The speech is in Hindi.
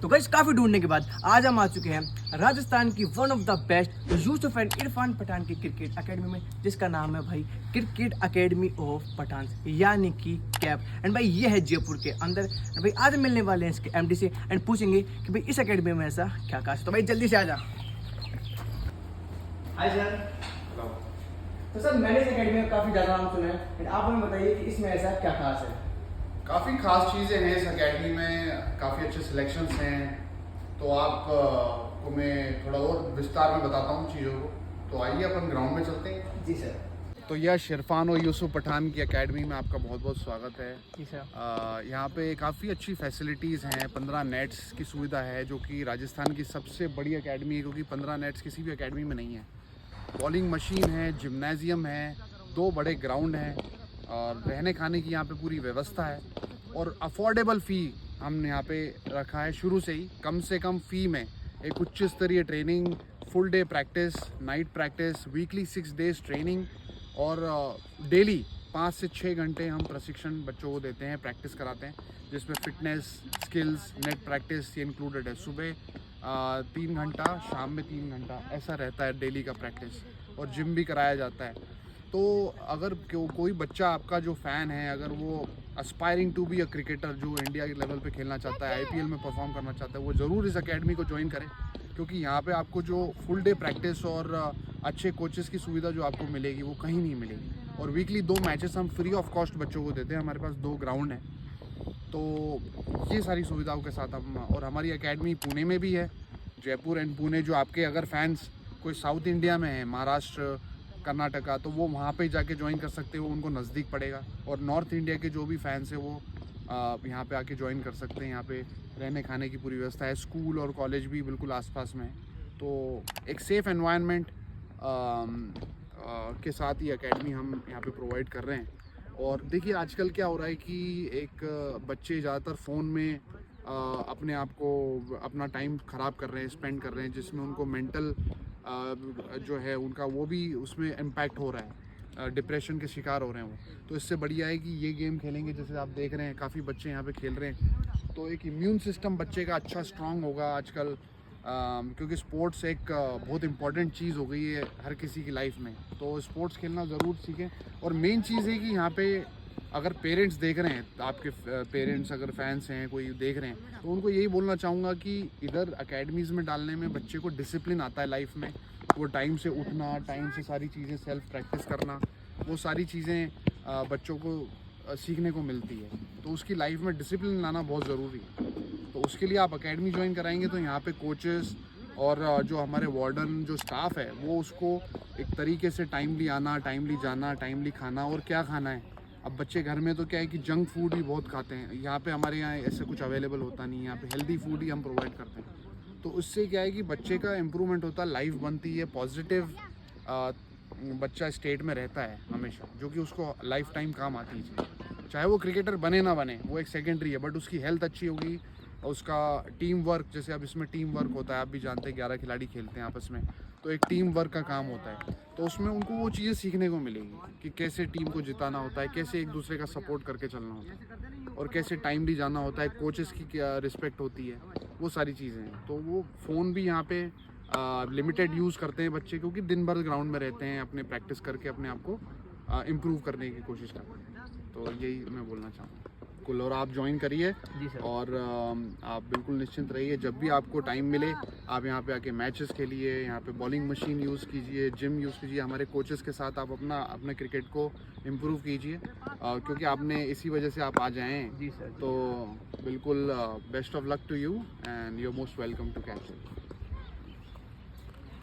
तो गाइस काफी ढूंढने के बाद आज हम आ चुके हैं राजस्थान की one of the best Yusuf and Irfan Pathan की क्रिकेट एकेडमी में, जिसका नाम है भाई क्रिकेट एकेडमी ऑफ पठान, यानी कि कैप। एंड भाई ये है जयपुर के अंदर। भाई आज मिलने वाले हैं इसके एमडी से एंड पूछेंगे कि भाई इस एकेडमी में ऐसा क्या खास है। तो भाई जल्दी से आ जा। Hi sir. तो सर मैंने इस एकेडमी में काफी ज्यादा नाम सुना है एंड आप हमें बताइए कि इसमें ऐसा क्या खास है। काफ़ी खास चीज़ें हैं इस एकेडमी में, काफ़ी अच्छे सिलेक्शंस हैं। तो आपको मैं थोड़ा और विस्तार में बताता हूँ चीज़ों को। तो आइए अपन ग्राउंड में चलते हैं। जी सर। तो यह इरफान और यूसुफ पठान की एकेडमी में आपका बहुत बहुत स्वागत है। जी सर। यहाँ पे काफ़ी अच्छी फैसिलिटीज़ हैं। 15 नेट्स की सुविधा है, जो कि राजस्थान की सबसे बड़ी एकेडमी है, क्योंकि 15 नेट्स किसी भी एकेडमी में नहीं है। बॉलिंग मशीन है, जिम्नेजियम है, 2 बड़े ग्राउंड हैं और रहने खाने की यहाँ पे पूरी व्यवस्था है। और अफोर्डेबल फ़ी हमने यहाँ पे रखा है शुरू से ही। कम से कम फ़ी में एक उच्च स्तरीय training, full day practice, night practice, weekly 6 days training और डेली 5 से 6 घंटे हम प्रशिक्षण बच्चों को देते हैं, प्रैक्टिस कराते हैं, जिसमें फिटनेस, स्किल्स, नेट प्रैक्टिस ये इंक्लूडेड है। सुबह 3 घंटा, शाम में 3 घंटा ऐसा रहता है डेली का प्रैक्टिस, और जिम भी कराया जाता है। तो अगर कोई बच्चा आपका जो फ़ैन है, अगर वो aspiring to be a cricketer, जो इंडिया के लेवल पे खेलना चाहता है, आईपीएल में परफॉर्म करना चाहता है, वो ज़रूर इस एकेडमी को ज्वाइन करें, क्योंकि यहाँ पे आपको जो फुल डे प्रैक्टिस और अच्छे कोचेस की सुविधा जो आपको मिलेगी वो कहीं नहीं मिलेगी। और वीकली 2 मैचेस हम फ्री ऑफ कॉस्ट बच्चों को देते हैं। हमारे पास 2 ग्राउंड हैं, तो ये सारी सुविधाओं के साथ हम, और हमारी एकेडमी पुणे में भी है, जयपुर एंड पुणे। जो आपके अगर फैंस कोई साउथ इंडिया में है, महाराष्ट्र, कर्नाटका, तो वो वहाँ पे जाके ज्वाइन कर सकते हो, उनको नज़दीक पड़ेगा। और नॉर्थ इंडिया के जो भी फैंस हैं वो यहाँ पे आके ज्वाइन कर सकते हैं। यहाँ पे रहने खाने की पूरी व्यवस्था है, स्कूल और कॉलेज भी बिल्कुल आसपास में है। तो एक सेफ़ एनवायरनमेंट के साथ ये एकेडमी हम यहाँ पे प्रोवाइड कर रहे हैं। और देखिए आजकल क्या हो रहा है कि एक बच्चे ज़्यादातर फ़ोन में अपने आप को, अपना टाइम ख़राब कर रहे हैं, स्पेंड कर रहे हैं, जिसमें उनको मेंटल जो है उनका वो भी उसमें इम्पैक्ट हो रहा है, डिप्रेशन के शिकार हो रहे हैं वो। तो इससे बढ़िया है कि ये गेम खेलेंगे। जैसे आप देख रहे हैं काफ़ी बच्चे यहाँ पे खेल रहे हैं, तो एक इम्यून सिस्टम बच्चे का अच्छा स्ट्रांग होगा आजकल, क्योंकि स्पोर्ट्स एक बहुत इम्पॉर्टेंट चीज़ हो गई है हर किसी की लाइफ में। तो स्पोर्ट्स खेलना ज़रूर सीखें। और मेन चीज़ है कि यहाँ पे अगर पेरेंट्स देख रहे हैं, आपके पेरेंट्स अगर फैंस हैं, कोई देख रहे हैं, तो उनको यही बोलना चाहूँगा कि इधर एकेडमीज़ में डालने में बच्चे को डिसिप्लिन आता है लाइफ में। वो टाइम से उठना, टाइम से सारी चीज़ें सेल्फ प्रैक्टिस करना, वो सारी चीज़ें बच्चों को सीखने को मिलती है। तो उसकी लाइफ में डिसिप्लिन लाना बहुत ज़रूरी है। तो उसके लिए आप एकेडमी ज्वाइन कराएंगे तो यहाँ पे कोचेस और जो हमारे वार्डन जो स्टाफ है, वो उसको एक तरीके से टाइमली आना, टाइमली जाना, टाइमली खाना, और क्या खाना है। अब बच्चे घर में तो क्या है कि जंक फूड ही बहुत खाते हैं, यहाँ पे हमारे यहाँ ऐसे कुछ अवेलेबल होता नहीं है। यहाँ पे हेल्दी फूड ही हम प्रोवाइड करते हैं। तो उससे क्या है कि बच्चे का इम्प्रूवमेंट होता है, लाइफ बनती है, पॉजिटिव बच्चा स्टेट में रहता है हमेशा, जो कि उसको लाइफ टाइम काम आती है। चाहे वो क्रिकेटर बने ना बने, वो एक सेकेंडरी है, बट उसकी हेल्थ अच्छी होगी, उसका टीम वर्क, जैसे अब इसमें टीम वर्क होता है, आप भी जानते हैं 11 खिलाड़ी खेलते हैं आपस में, तो एक टीम वर्क का काम होता है। तो उसमें उनको वो चीज़ें सीखने को मिलेगी कि कैसे टीम को जिताना होता है, कैसे एक दूसरे का सपोर्ट करके चलना होता है, और कैसे टाइमली जाना होता है, कोचेस की क्या रिस्पेक्ट होती है, वो सारी चीज़ें हैं। तो वो फ़ोन भी यहाँ पे लिमिटेड यूज़ करते हैं बच्चे, क्योंकि दिन भर ग्राउंड में रहते हैं, अपने प्रैक्टिस करके अपने आप को इम्प्रूव करने की कोशिश करते हैं। तो यही मैं बोलना चाहूँगा कुल। और आप ज्वाइन करिए। जी सर। और आप बिल्कुल निश्चिंत रहिए, जब भी आपको टाइम मिले आप यहाँ पे आके मैचेस खेलिए, यहाँ पे बॉलिंग मशीन यूज़ कीजिए, जिम यूज़ कीजिए, हमारे कोचेस के साथ आप अपने क्रिकेट को इम्प्रूव कीजिए, क्योंकि आपने इसी वजह से आप आ जाएँ। जी सर। तो बिल्कुल best of luck to you and you are most welcome to catch.